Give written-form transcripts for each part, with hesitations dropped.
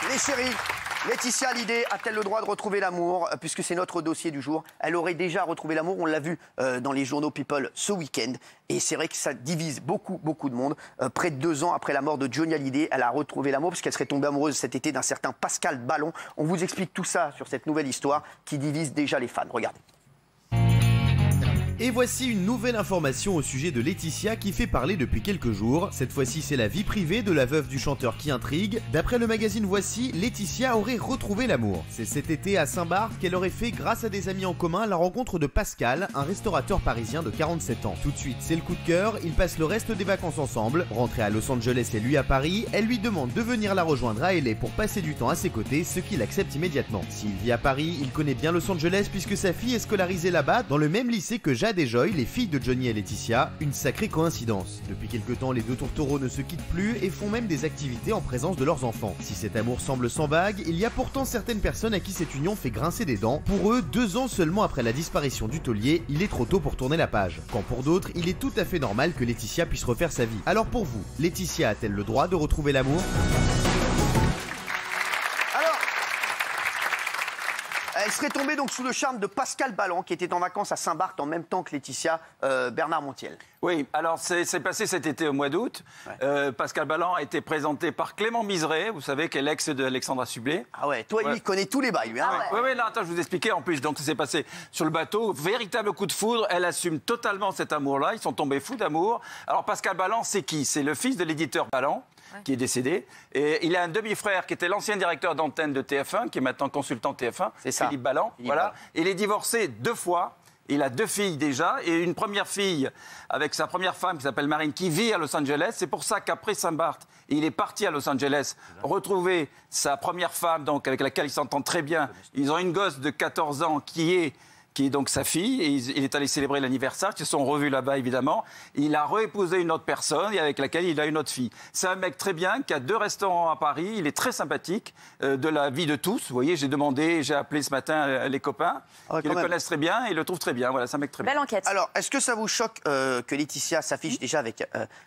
Les chéris, Laetitia Hallyday a-t-elle le droit de retrouver l'amour? Puisque c'est notre dossier du jour. Elle aurait déjà retrouvé l'amour, on l'a vu dans les journaux People ce week-end. Et c'est vrai que ça divise beaucoup de monde. Près de 2 ans après la mort de Johnny Hallyday, elle a retrouvé l'amour parce qu'elle serait tombée amoureuse cet été d'un certain Pascal Ballon. On vous explique tout ça sur cette nouvelle histoire qui divise déjà les fans. Regardez. Et voici une nouvelle information au sujet de Laetitia qui fait parler depuis quelques jours. Cette fois-ci, c'est la vie privée de la veuve du chanteur qui intrigue. D'après le magazine Voici, Laetitia aurait retrouvé l'amour. C'est cet été à Saint-Barth qu'elle aurait fait, grâce à des amis en commun, la rencontre de Pascal, un restaurateur parisien de 47 ans. Tout de suite, c'est le coup de cœur, ils passent le reste des vacances ensemble. Rentrée à Los Angeles et lui à Paris, elle lui demande de venir la rejoindre à LA pour passer du temps à ses côtés, ce qu'il accepte immédiatement. S'il vit à Paris, il connaît bien Los Angeles puisque sa fille est scolarisée là-bas, dans le même lycée que Jade et Joy, les filles de Johnny et Laetitia. Une sacrée coïncidence. Depuis quelques temps, les deux tourtereaux ne se quittent plus et font même des activités en présence de leurs enfants. Si cet amour semble sans vague, il y a pourtant certaines personnes à qui cette union fait grincer des dents. Pour eux, 2 ans seulement après la disparition du taulier, il est trop tôt pour tourner la page. Quand pour d'autres, il est tout à fait normal que Laetitia puisse refaire sa vie. Alors pour vous, Laetitia a-t-elle le droit de retrouver l'amour ? Elle serait tombée donc sous le charme de Pascal Ballon qui était en vacances à Saint-Barth en même temps que Laetitia, Bernard Montiel. Oui, alors c'est passé cet été au mois d'août. Ouais. Pascal Ballon a été présenté par Clément Miseret, vous savez, qui est l'ex d'Alexandra Sublet. Ah ouais, toi, il connaît tous les bails, lui. Hein. Oui, là, attends, je vous expliquais en plus. Donc, ça s'est passé sur le bateau. Véritable coup de foudre. Elle assume totalement cet amour-là. Ils sont tombés fous d'amour. Alors, Pascal Ballon, c'est qui? C'est le fils de l'éditeur Ballon, qui est décédé. Et il a un demi-frère qui était l'ancien directeur d'antenne de TF1, qui est maintenant consultant TF1, Philippe Ballon. Voilà. Il est divorcé 2 fois. Il a 2 filles déjà, et une première fille avec sa première femme qui s'appelle Marine, qui vit à Los Angeles. C'est pour ça qu'après Saint-Barth, il est parti à Los Angeles retrouver sa première femme, donc avec laquelle il s'entend très bien. Ils ont une gosse de 14 ans qui est donc sa fille, et il est allé célébrer l'anniversaire, ils se sont revus là-bas évidemment. Il a réépousé une autre personne et avec laquelle il a une autre fille. C'est un mec très bien, qui a 2 restaurants à Paris, il est très sympathique, de la vie de tous. Vous voyez, j'ai appelé ce matin les copains, qui le connaissent très bien et le trouvent très bien. Voilà, c'est un mec très bien. Belle enquête. Alors, est-ce que ça vous choque que Laetitia s'affiche déjà avec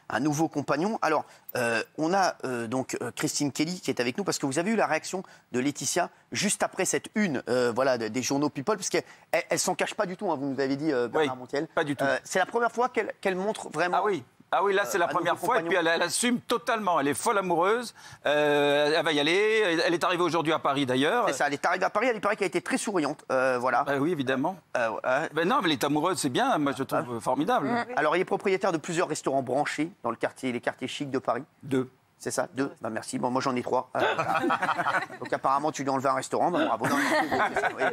un nouveau compagnon? Alors, on a donc Christine Kelly qui est avec nous parce que vous avez eu la réaction de Laetitia juste après cette une des journaux People, parce qu'elle s'en cache pas du tout, hein, vous nous avez dit, Bernard Montiel. Pas du tout. C'est la première fois qu'elle montre vraiment... Ah oui, là c'est la première fois, et puis elle assume totalement, elle est folle amoureuse, elle va y aller, elle est arrivée aujourd'hui à Paris d'ailleurs. C'est ça, elle est arrivée à Paris, il paraît qu'elle était très souriante, voilà. Oui, évidemment. Non, mais elle est amoureuse, c'est bien, moi je trouve formidable. Alors il est propriétaire de plusieurs restaurants branchés dans les quartiers chics de Paris. 2. C'est ça, 2. Bah merci. Bon, moi j'en ai 3. Donc apparemment tu lui as enlevé un restaurant. Bah, bravo. Non,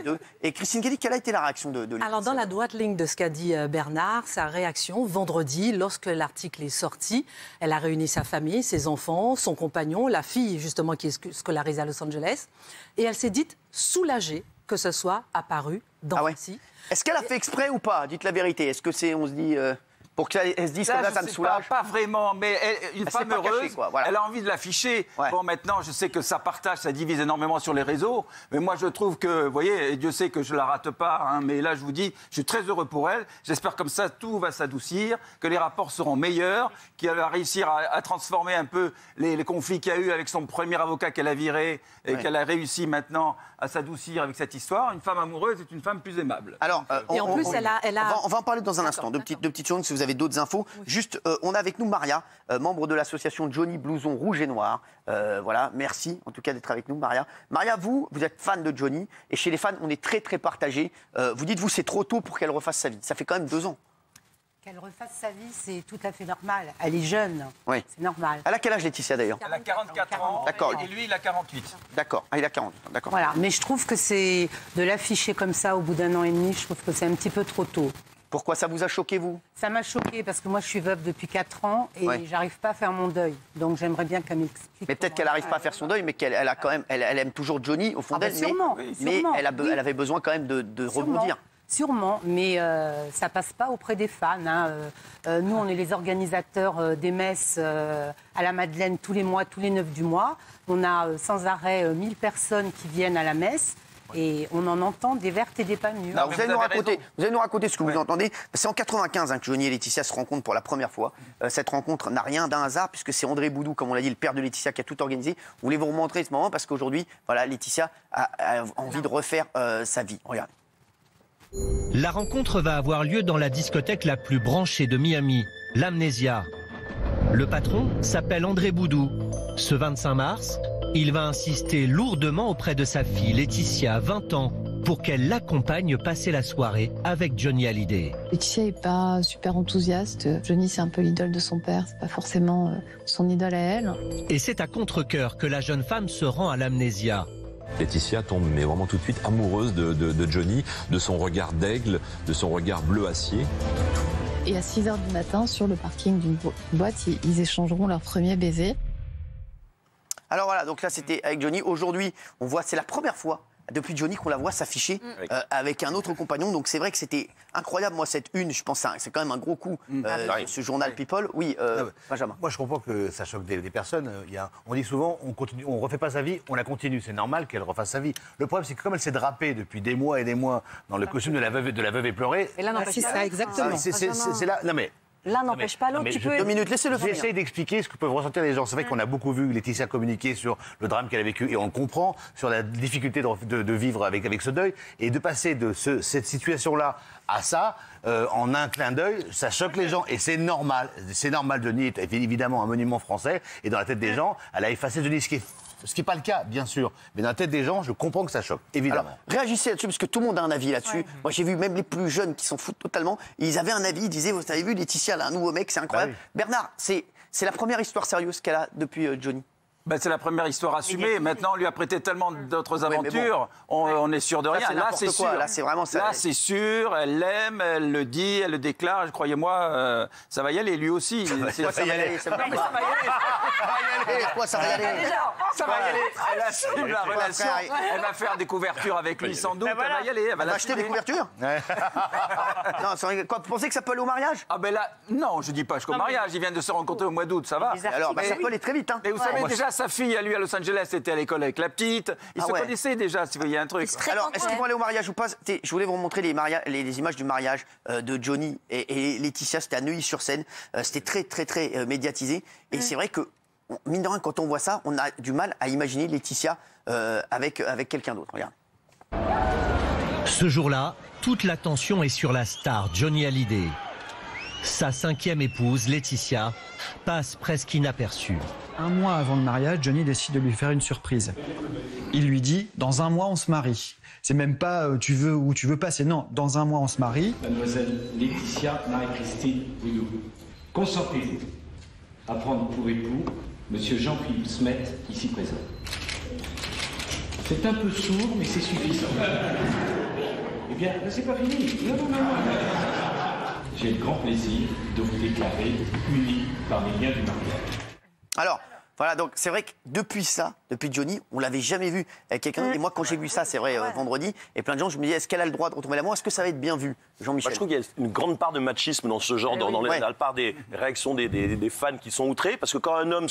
2. Et Christine Kelly, quelle a été la réaction de Laetitia? Alors dans la droite ligne de ce qu'a dit Bernard, sa réaction vendredi, lorsque l'article est sorti, elle a réuni sa famille, ses enfants, son compagnon, la fille justement qui est scolarisée à Los Angeles, et elle s'est dite soulagée que ce soit apparu dans Voici. Est-ce qu'elle a fait exprès ou pas? Dites la vérité. Est-ce que c'est, on se dit... Pour qu'elle se dise que ça me soulage. Pas vraiment, mais une femme heureuse, elle a envie de l'afficher. Ouais. Bon, maintenant, je sais que ça partage, ça divise énormément sur les réseaux, mais moi, je trouve que, vous voyez, Dieu sait que je la rate pas, hein, mais là, je vous dis, je suis très heureux pour elle. J'espère comme ça, tout va s'adoucir, que les rapports seront meilleurs, qu'elle va réussir à transformer un peu les conflits qu'il y a eu avec son premier avocat qu'elle a viré, et qu'elle a réussi maintenant à s'adoucir avec cette histoire. Une femme amoureuse est une femme plus aimable. Alors, et en plus, on va en parler dans un instant, de petites choses, si vous avez d'autres infos. Oui. Juste, on a avec nous Maria, membre de l'association Johnny Blouson Rouge et Noir. Voilà, merci en tout cas d'être avec nous, Maria. Maria, vous êtes fan de Johnny, et chez les fans, on est très très partagés. Vous dites, vous, c'est trop tôt pour qu'elle refasse sa vie. Ça fait quand même 2 ans. Qu'elle refasse sa vie, c'est tout à fait normal. Elle est jeune, c'est normal. Elle a quel âge, Laetitia, d'ailleurs? Elle a 44 ans, d'accord. Et lui, il a 48. D'accord, il a 48 ans, d'accord. Voilà, mais je trouve que c'est de l'afficher comme ça au bout d'1 an et demi, je trouve que c'est un petit peu trop tôt. Pourquoi ça vous a choqué, vous? Ça m'a choqué parce que moi, je suis veuve depuis 4 ans et j'arrive pas à faire mon deuil. Donc j'aimerais bien qu'elle m'explique. Mais peut-être qu'elle n'arrive pas à faire son deuil, mais qu'elle a quand même, elle aime toujours Johnny au fond d'elle. Mais elle avait besoin quand même de rebondir. Sûrement, mais ça passe pas auprès des fans. Hein. Nous, on est les organisateurs des messes à la Madeleine tous les mois, tous les 9 du mois. On a sans arrêt 1000 personnes qui viennent à la messe. Et on en entend des vertes et des pas mûres. Alors, mais vous allez nous raconter ce que Ouais. vous entendez. C'est en 95 que Johnny et Laetitia se rencontrent pour la première fois. Cette rencontre n'a rien d'un hasard puisque c'est André Boudou, comme on l'a dit, le père de Laetitia, qui a tout organisé. On voulait vous remontrer ce moment parce qu'aujourd'hui, voilà, Laetitia a envie de refaire sa vie. Regardez. La rencontre va avoir lieu dans la discothèque la plus branchée de Miami, l'Amnesia. Le patron s'appelle André Boudou. Ce 25 mars, il va insister lourdement auprès de sa fille Laetitia, 20 ans, pour qu'elle l'accompagne passer la soirée avec Johnny Hallyday. Laetitia n'est pas super enthousiaste. Johnny, c'est un peu l'idole de son père, c'est pas forcément son idole à elle. Et c'est à contre-cœur que la jeune femme se rend à l'Amnesia. Laetitia tombe mais vraiment tout de suite amoureuse de Johnny, de son regard d'aigle, de son regard bleu acier. Et à 6h du matin, sur le parking d'une boîte, ils échangeront leur premier baiser. Alors voilà, donc là c'était avec Johnny. Aujourd'hui, on voit, c'est la première fois depuis Johnny qu'on la voit s'afficher avec un autre compagnon. Donc c'est vrai que c'était incroyable. Moi, cette une, je pense que c'est quand même un gros coup, ce journal People. Oui, Benjamin. Moi, je comprends que ça choque des personnes. On dit souvent, on refait pas sa vie, on la continue. C'est normal qu'elle refasse sa vie. Le problème, c'est que comme elle s'est drapée depuis des mois et des mois dans le costume de la veuve éplorée. Et là, c'est ça, exactement. C'est là. Non mais. L'un n'empêche pas l'autre. Tu peux... 2 minutes, laissez-le finir. J'essaye d'expliquer ce que peuvent ressentir les gens. C'est vrai qu'on a beaucoup vu Laetitia communiquer sur le drame qu'elle a vécu et on le comprend, sur la difficulté de vivre avec ce deuil. Et de passer de cette situation-là à ça, en un clin d'œil, ça choque les gens. Et c'est normal. C'est normal. Johnny est évidemment un monument français. Et dans la tête des gens, elle a effacé Johnny, ce qui n'est pas le cas, bien sûr. Mais dans la tête des gens, je comprends que ça choque, évidemment. Alors, réagissez là-dessus, parce que tout le monde a un avis là-dessus. Moi, j'ai vu même les plus jeunes qui s'en foutent totalement. Ils avaient un avis, ils disaient, vous avez vu, Laetitia, elle a un nouveau mec, c'est incroyable. Bah oui. Bernard, c'est la première histoire sérieuse qu'elle a depuis Johnny. Ben, c'est la première histoire assumée. Maintenant, on lui a prêté tellement d'autres aventures. On est sûr de rien. Là, c'est sûr. Là, c'est vraiment ça. Là, c'est sûr. Elle l'aime, elle le dit, elle le déclare. Croyez-moi, ça va y aller, lui aussi. Ça va y aller. Ça va y aller. Ça va y aller. Ça va y aller. Elle assume la relation. Elle va faire des couvertures avec lui, sans doute. Elle va y aller. Elle va acheter des couvertures. Non, quoi, vous pensez que ça peut aller au mariage? Ah ben là, non, je dis pas jusqu'au mariage. Ils viennent de se rencontrer au mois d'août, ça va. Alors, ça peut aller très vite. Mais vous savez déjà, sa fille, lui, à Los Angeles, était à l'école avec la petite. Ils se connaissaient déjà, si vous voyez un truc. Alors, est-ce qu'ils vont aller au mariage ou pas? Je voulais vous montrer les images du mariage de Johnny et Laetitia. C'était à Neuilly-sur-Seine. C'était très, très, très médiatisé. Et c'est vrai que, mine de rien, quand on voit ça, on a du mal à imaginer Laetitia avec quelqu'un d'autre. Regarde. Ce jour-là, toute l'attention est sur la star Johnny Hallyday. Sa 5e épouse, Laetitia, passe presque inaperçue. Un mois avant le mariage, Johnny décide de lui faire une surprise. Il lui dit, dans un mois, on se marie. C'est même pas tu veux ou tu veux pas, c'est non, dans un mois, on se marie. Mademoiselle Laetitia Marie-Christine Boudou, consentez-vous à prendre pour époux Monsieur Jean-Philippe Smet, ici présent. C'est un peu sourd, mais c'est suffisant. Eh bien, c'est pas fini. Non. J'ai le grand plaisir de vous déclarer unis par les liens du mariage. Alors, voilà, donc c'est vrai que depuis Johnny, on l'avait jamais vu avec quelqu'un d'autre. Et moi, quand j'ai vu ça, c'est vrai, vendredi, et plein de gens, je me dis, est-ce qu'elle a le droit de retrouver l'amour? Est-ce que ça va être bien vu, Jean-Michel? Moi, je trouve qu'il y a une grande part de machisme dans ce genre, dans la part des réactions des fans qui sont outrés. Parce que quand un homme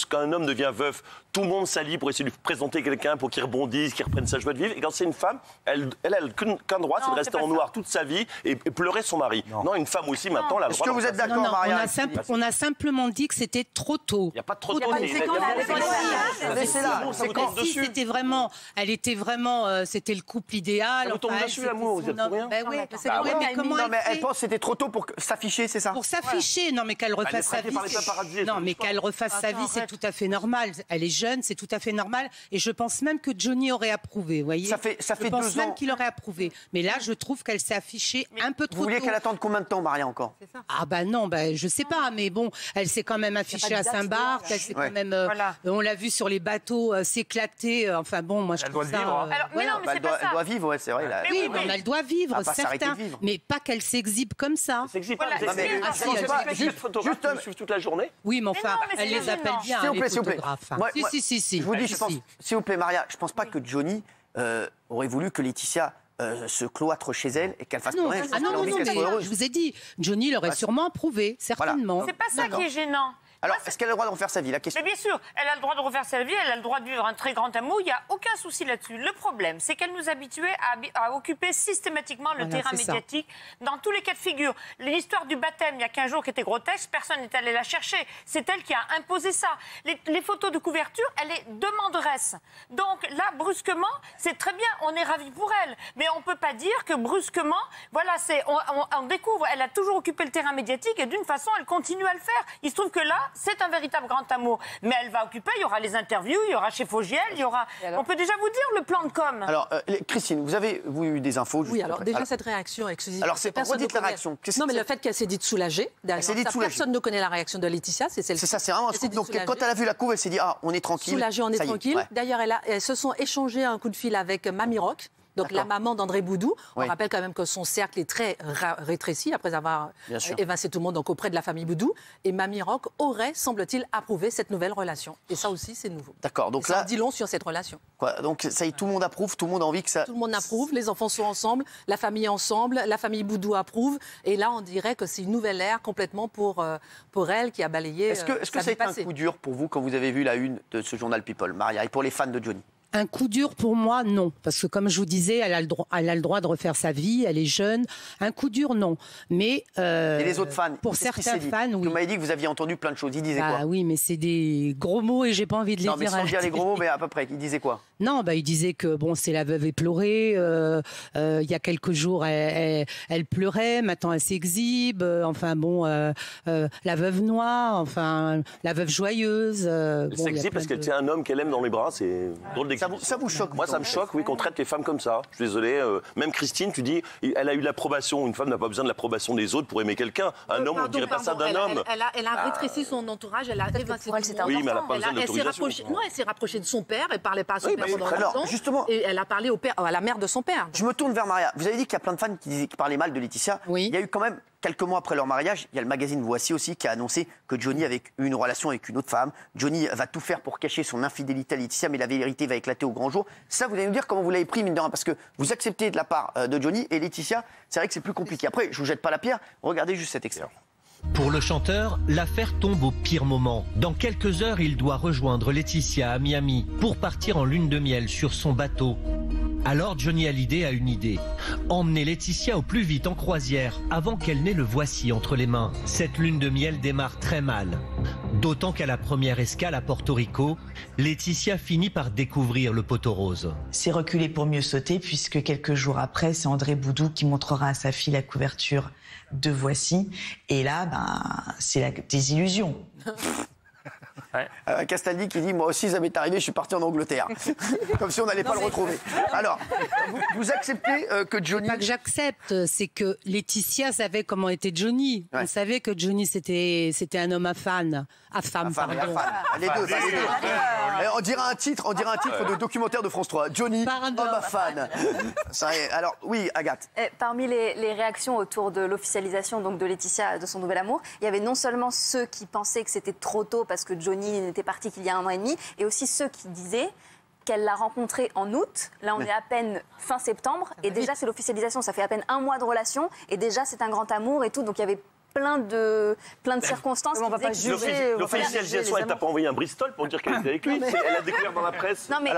devient veuf, tout le monde s'allie pour essayer de lui présenter quelqu'un pour qu'il rebondisse, qu'il reprenne sa joie de vivre. Et quand c'est une femme, elle a qu'un droit, c'est de rester en noir toute sa vie et pleurer son mari. Non, une femme aussi, maintenant, elle a le droit. Est-ce que vous êtes d'accord, Maria? On a simplement dit que c'était trop tôt. Il n'y a pas trop tôt. C'était vraiment, c'était le couple idéal. Ça tombe dessus, l'amour, vous êtes pour rien. Mais comment elle pense que c'était trop tôt pour s'afficher, c'est ça? Pour s'afficher, non, mais qu'elle refasse sa vie. Non, mais qu'elle refasse sa vie, c'est tout à fait normal. Elle est jeune, c'est tout à fait normal. Et je pense même que Johnny aurait approuvé, vous voyez. Ça fait 2 ans. Je pense même qu'il aurait approuvé. Mais là, je trouve qu'elle s'est affichée un peu trop tôt. Vous voulez qu'elle attende combien de temps, Maria, encore? Ah non, je sais pas, mais bon, elle s'est quand même affichée à Saint-Barth. Elle s'est quand même, on l'a vu sur les bateaux s'éclater. Enfin bon, moi je trouve ça. Elle doit vivre, c'est vrai. Oui, elle doit vivre, certain. Mais pas qu'elle s'exhibe comme ça. Elle s'exhibe pas. Juste photographe, suivre toute la journée. Oui, mais enfin, elle les appelle bien, les photographes. Si. Je vous dis, s'il vous plaît, Maria, je pense pas que Johnny aurait voulu que Laetitia se cloître chez elle et qu'elle fasse plus rien. Non, je vous ai dit, Johnny l'aurait sûrement approuvé, certainement. C'est pas ça qui est gênant. Alors, est-ce qu'elle a le droit de refaire sa vie? La question. Mais bien sûr, elle a le droit de refaire sa vie, elle a le droit de vivre un très grand amour, il n'y a aucun souci là-dessus. Le problème, c'est qu'elle nous habituait à occuper systématiquement le terrain médiatique dans tous les cas de figure. L'histoire du baptême, il y a 15 jours, qui était grotesque, personne n'est allé la chercher. C'est elle qui a imposé ça. Les photos de couverture, elle est demanderesse. Donc là, brusquement, c'est très bien, on est ravis pour elle. Mais on ne peut pas dire que brusquement, voilà, on découvre, elle a toujours occupé le terrain médiatique et d'une façon, elle continue à le faire. Il se trouve que là, c'est un véritable grand amour. Mais elle va occuper, il y aura les interviews, il y aura chez Fogiel, il y aura... On peut déjà vous dire le plan de com. Alors, Christine, vous avez eu des infos? Oui, alors déjà cette réaction, excusez-moi. Alors, c'est pas redite la réaction. Non, mais le fait qu'elle s'est dite soulagée. Personne ne connaît la réaction de Laetitia, c'est celle-ci. C'est ça, c'est vraiment un scoop. Donc, quand elle a vu la couve, elle s'est dit, ah, on est tranquille. Soulagée, on est tranquille. D'ailleurs, elles se sont échangées un coup de fil avec Mamie Rock. Donc la maman d'André Boudou, on rappelle quand même que son cercle est très rétréci après avoir évincé tout le monde donc auprès de la famille Boudou. Et Mamie Rock aurait, semble-t-il, approuvé cette nouvelle relation. Et ça aussi, c'est nouveau. D'accord. Donc là, ça en dit long sur cette relation. Quoi, donc ça y est, tout le monde approuve, tout le monde a envie que ça... Tout le monde approuve, les enfants sont ensemble, la famille est ensemble, la famille Boudou approuve. Et là, on dirait que c'est une nouvelle ère complètement pour elle qui a balayé. Est-ce que ça a été un coup dur pour vous quand vous avez vu la une de ce journal People, Maria, et pour les fans de Johnny? Un coup dur pour moi, non. Parce que comme je vous disais, elle a le droit de refaire sa vie, elle est jeune. Un coup dur, non. Mais et les autres fans, pour certains fans, oui. Vous m'avez dit que vous aviez entendu plein de choses. Ils disaient quoi? Oui, mais c'est des gros mots et j'ai pas envie de les dire. Non, mais sans dire les gros mots, mais à peu près. Ils disaient quoi? Non, il disait que bon, c'est la veuve éplorée. Il y a quelques jours, elle pleurait. Maintenant, elle s'exhibe. La veuve noire. Enfin, la veuve joyeuse. Elle s'exhibe parce qu'elle tient un homme qu'elle aime dans les bras. C'est drôle d'exhiber. Ça vous choque? Moi, ça me choque, oui, qu'on traite les femmes comme ça. Je suis désolé. Même Christine, tu dis, elle a eu l'approbation. Une femme n'a pas besoin de l'approbation des autres pour aimer quelqu'un. Un homme, on ne dirait pas ça d'un homme. Elle a rétréci son entourage. Elle a évincé tout le monde. Oui, mais elle n'a pas besoin d'autorisation. Non, elle s'est rapprochée de son père. Elle ne parlait pas à son père pendant longtemps. Justement, et elle a parlé à la mère de son père. Je me tourne vers Maria. Vous avez dit qu'il y a plein de fans qui parlaient mal de Laetitia. Oui. Il y a eu quand même, quelques mois après leur mariage, il y a le magazine Voici aussi qui a annoncé que Johnny avait eu une relation avec une autre femme. Johnny va tout faire pour cacher son infidélité à Laetitia, mais la vérité va éclater au grand jour. Ça, vous allez nous dire comment vous l'avez pris, mine de rien, parce que vous acceptez de la part de Johnny et Laetitia, c'est vrai que c'est plus compliqué. Après, je vous jette pas la pierre, regardez juste cet extrait. Pour le chanteur, l'affaire tombe au pire moment. Dans quelques heures, il doit rejoindre Laetitia à Miami pour partir en lune de miel sur son bateau. Alors Johnny Hallyday a une idée. Emmener Laetitia au plus vite en croisière avant qu'elle n'ait le Voici entre les mains. Cette lune de miel démarre très mal. D'autant qu'à la première escale à Porto Rico, Laetitia finit par découvrir le poteau rose. C'est reculer pour mieux sauter puisque quelques jours après, c'est André Boudou qui montrera à sa fille la couverture de Voici. Et là, c'est la désillusion. Castaldi qui dit, moi aussi ça m'est arrivé, je suis parti en Angleterre. Comme si on n'allait pas le retrouver. Alors, vous acceptez que Johnny... C'est pas que j'accepte, c'est que Laetitia savait comment était Johnny. On savait que Johnny c'était un homme à femme, pardon. Les deux. On dirait un titre de documentaire de France 3. Johnny, homme à fan. Alors, oui, Agathe. Parmi les réactions autour de l'officialisation donc de Laetitia, de son nouvel amour, il y avait non seulement ceux qui pensaient que c'était trop tôt parce que Johnny n'était parti qu'il y a 1 an et demi, et aussi ceux qui disaient qu'elle l'a rencontré en août. Là, on est à peine fin septembre, et déjà, c'est l'officialisation. Ça fait à peine 1 mois de relation, et déjà, c'est un grand amour et tout. Donc, il y avait plein de circonstances. On va pas juger. L'officialisation, elle t'a pas envoyé un Bristol pour dire qu'elle était avec lui. Elle a découvert dans la presse. Non, mais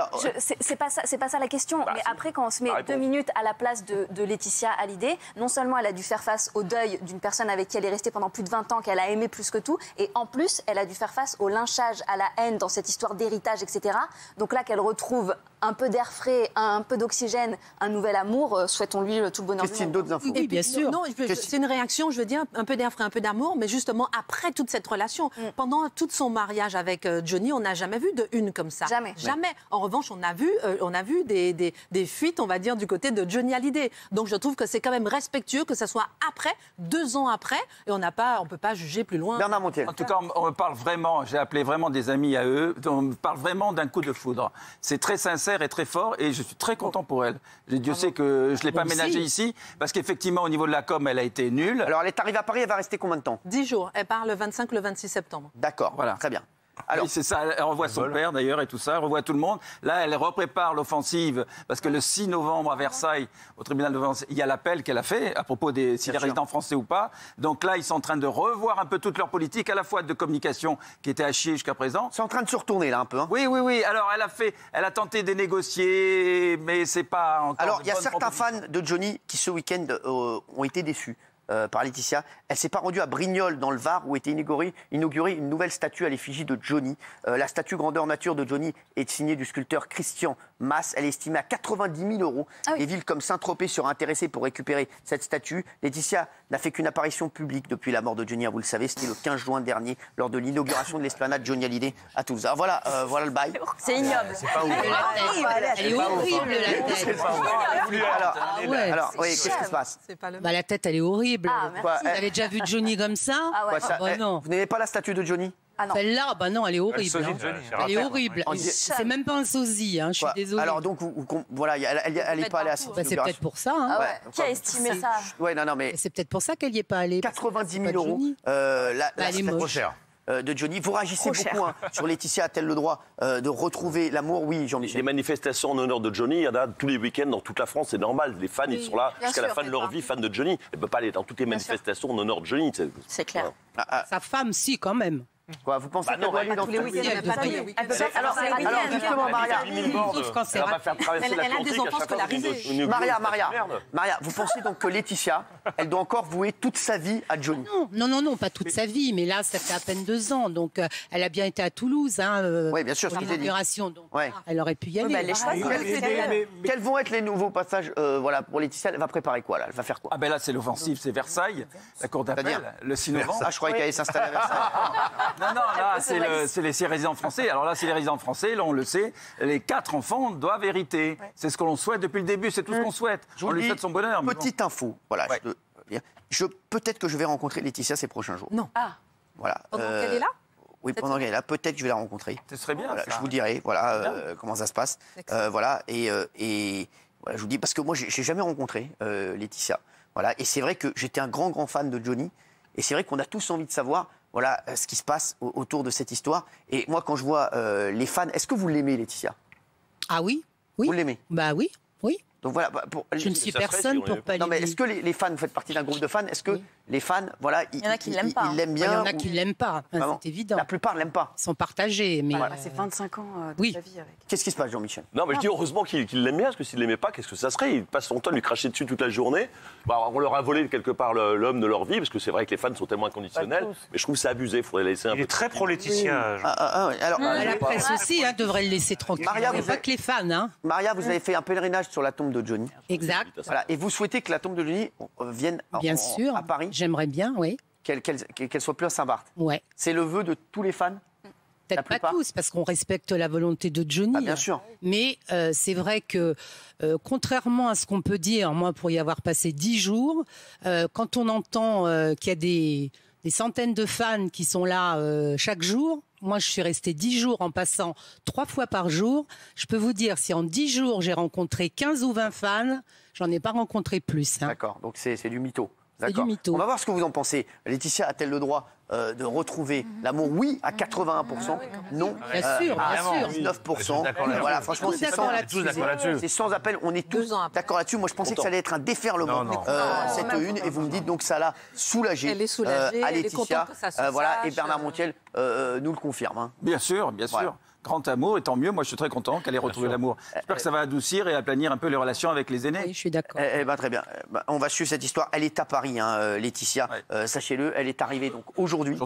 c'est pas ça la question. Mais après, quand on se met 2 minutes à la place de Laetitia Hallyday, non seulement elle a dû faire face au deuil d'une personne avec qui elle est restée pendant plus de 20 ans, qu'elle a aimé plus que tout, et en plus, elle a dû faire face au lynchage, à la haine dans cette histoire d'héritage, etc. Donc là, qu'elle retrouve un peu d'air frais, un peu d'oxygène, un nouvel amour, souhaitons-lui tout le bonheur du monde. D'autres infos. Oui, bien sûr. Non, c'est une réaction, je veux dire, un peu d'air frais, un peu d'amour, mais justement après toute cette relation, pendant tout son mariage avec Johnny, on n'a jamais vu de une comme ça. Jamais. Jamais. En revanche, on a vu des fuites, on va dire, du côté de Johnny Hallyday. Donc je trouve que c'est quand même respectueux que ça soit après, 2 ans après, et on peut pas juger plus loin. Bernard Montiel. En tout cas, on parle vraiment, j'ai appelé vraiment des amis à eux, on parle vraiment d'un coup de foudre. C'est très sincère et très fort, et je suis très content pour elle. Dieu sait que je ne l'ai pas ménagée ici, parce qu'effectivement, au niveau de la com, elle a été nulle. Alors, elle est arrivée à Paris, elle va rester combien de temps? 10 jours. Elle part le 25, le 26 septembre. D'accord, voilà. Très bien. Alors, oui, c'est ça, elle revoit son père d'ailleurs et tout ça, elle revoit tout le monde. Là, elle reprépare l'offensive parce que le 6 novembre à Versailles, au tribunal de Versailles, il y a l'appel qu'elle a fait à propos des si les résidents français ou pas. Donc là, ils sont en train de revoir un peu toute leur politique, à la fois de communication qui était à chier jusqu'à présent. C'est en train de se retourner là un peu. Hein. Oui, oui, oui. Alors elle a tenté de négocier, mais c'est pas encore. Alors il y a certains fans de Johnny qui ce week-end ont été déçus. Par Laetitia. Elle s'est pas rendue à Brignoles dans le Var où était inaugurée une nouvelle statue à l'effigie de Johnny. La statue grandeur nature de Johnny est signée du sculpteur Christian Masse. Elle est estimée à 90 000 €. Ah oui. Les villes comme Saint-Tropez seraient intéressées pour récupérer cette statue. Laetitia n'a fait qu'une apparition publique depuis la mort de Johnny, vous le savez, c'était le 15 juin dernier lors de l'inauguration de l'esplanade Johnny Hallyday à Toulouse. Alors voilà, voilà le bail. C'est ignoble. C'est pas ouf. Elle est horrible, la tête. Alors, oui, qu'est-ce qui se passe? Bah, la tête, elle est horrible. Ah, merci. Vous avez déjà vu Johnny comme ça? Ah ouais. Ça, bah non. Vous n'aimez pas la statue de Johnny? Ah non. Celle-là, bah non, elle est horrible. sosie hein. de Johnny. Elle est horrible. C'est même pas un sosie, hein, je suis désolée. Alors donc, voilà, elle n'est pas allée à cette Bah, c'est peut-être pour ça. Hein. Ah ouais. Qui a estimé ça? Ouais, non, mais C'est peut-être pour ça qu'elle n'y est pas allée. 90 000 €. €. La Elle est statue moche. Trop cher. de Johnny. Vous réagissez Trop beaucoup hein, sur Laetitia a-t-elle le droit de retrouver l'amour? Oui, Les Jean-Michel. manifestations en honneur de Johnny, il y en a tous les week-ends dans toute la France, c'est normal. Les fans, ils sont là bien jusqu'à la sûr, fin de leur vie, fans de Johnny. Elle ne peut pas aller dans toutes les manifestations en honneur de Johnny. C'est clair. Sa femme, si, quand même. Quoi, vous pensez qu'elle doit aller dans tous les week-ends, elle peut pas y aller. Alors, Alors justement, Maria, Sauf quand c'est Elle va faire traverser Elle a l'Atlantique des à enfants chaque fois dans scolarisés. une Maria, vous pensez donc que Laetitia, elle doit encore vouer toute sa vie à Johnny? Non, pas toute sa vie, mais là, ça fait à peine 2 ans. Donc, elle a bien été à Toulouse, hein, Oui, bien sûr, pour ce que j'ai dit. l'inauguration. Donc, Ouais. elle aurait pu y aller. bah, elle est choisie. Quels vont être les nouveaux passages voilà, pour Laetitia? Elle va préparer quoi là? Elle va faire quoi? Ah ben là, c'est l'offensive, c'est Versailles, la cour d'appel, C'est-à-dire le 6 novembre. Ah, je croyais qu'elle allait s'installer à Versailles. Non, là, c'est les 6 résidents français. Alors là, c'est les résidents français, là, on le sait. Les 4 enfants doivent hériter. C'est ce que l'on souhaite depuis le début, c'est tout ce qu'on souhaite. On lui souhaite son bonheur. mais bon. Petite info, voilà. Ouais. Peut-être que je vais rencontrer Laetitia ces prochains jours. Non. Ah. Voilà. Pendant qu'elle est là? Oui, pendant qu'elle est là, peut-être que je vais la rencontrer. Ce serait bien. Voilà, ça. je vous dirai, voilà, comment ça se passe. Voilà, et voilà, je vous dis, parce que moi, j'ai jamais rencontré Laetitia. Voilà, et c'est vrai que j'étais un grand fan de Johnny. Et c'est vrai qu'on a tous envie de savoir, voilà, ce qui se passe autour de cette histoire. Et moi, quand je vois les fans, est-ce que vous l'aimez, Laetitia? Ah oui. Vous l'aimez? Bah oui. Donc voilà, Je ne suis ça serait personne si on pour aimait. pas non, mais l'aimer. est-ce que les fans, vous faites partie d'un groupe de fans, est-ce que les fans, voilà, Il y en a qui l'aiment pas, hein. ils l'aiment Il y bien en a qui ou- l'aiment pas, hein, Vraiment. c'est évident. La plupart l'aiment pas. Ils sont partagés, mais C'est 25 ans de Oui. sa vie avec. Qu'est-ce qui se passe, Jean-Michel? Non, mais je dis heureusement qu'il l'aime bien, parce que s'il l'aimait pas, qu'est-ce que ça serait? Il passe son temps à lui cracher dessus toute la journée. Bah, on leur a volé quelque part l'homme de leur vie, parce que c'est vrai que les fans sont tellement inconditionnels. Mais je trouve que c'est abusé, il faudrait laisser un peu. Il est très pro-Laetitia. Ouais. Alors, la presse aussi hein, devrait le laisser tranquille. Maria, Il n'y a vous pas êtes- que les fans. Hein. Maria, vous avez fait un pèlerinage sur la tombe de Johnny. Exact. Voilà, et vous souhaitez que la tombe de Johnny vienne Bien sûr. à Paris, J'aimerais bien, oui. qu'elle soit plus à Saint-Barth. Ouais. C'est le vœu de tous les fans? Peut-être pas plupart. tous, parce qu'on respecte la volonté de Johnny. Ah, bien sûr. Mais c'est vrai que, contrairement à ce qu'on peut dire, moi, pour y avoir passé 10 jours, quand on entend qu'il y a des centaines de fans qui sont là chaque jour, moi, je suis restée 10 jours en passant 3 fois par jour. Je peux vous dire, si en 10 jours, j'ai rencontré 15 ou 20 fans, j'en ai pas rencontré plus. Hein. D'accord, donc c'est du mytho. C'est D'accord. du mytho. On va voir ce que vous en pensez. Laetitia a-t-elle le droit de retrouver l'amour? Oui, à 81%. Non, Bien sûr, bien sûr. 19%. D'accord là-dessus. Voilà, franchement, Tous c'est d'accord sans, là-dessus. Tous d'accord là-dessus. c'est sans appel. On est tous 2 ans après. d'accord là-dessus. Moi, je pensais que ça allait être un déferlement, Non. cette une. Et vous me dites donc ça l'a soulagée. Elle est soulagée, à elle est Laetitia. contente que ça se Voilà, et sache. Bernard Montiel nous le confirme. Hein. Bien sûr, bien sûr. Voilà. Grand amour, et tant mieux. Moi, je suis très content qu'elle ait retrouvé l'amour. J'espère que ça va adoucir et aplanir un peu les relations avec les aînés. Oui, je suis d'accord. Eh ben, très bien. On va suivre cette histoire. Elle est à Paris, hein, Laetitia. Sachez-le, elle est arrivée donc aujourd'hui.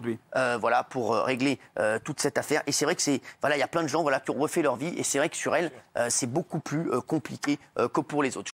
Voilà, pour régler toute cette affaire. Et c'est vrai que voilà, il y a plein de gens, voilà, qui ont refait leur vie. Et c'est vrai que sur elle, c'est beaucoup plus compliqué que pour les autres.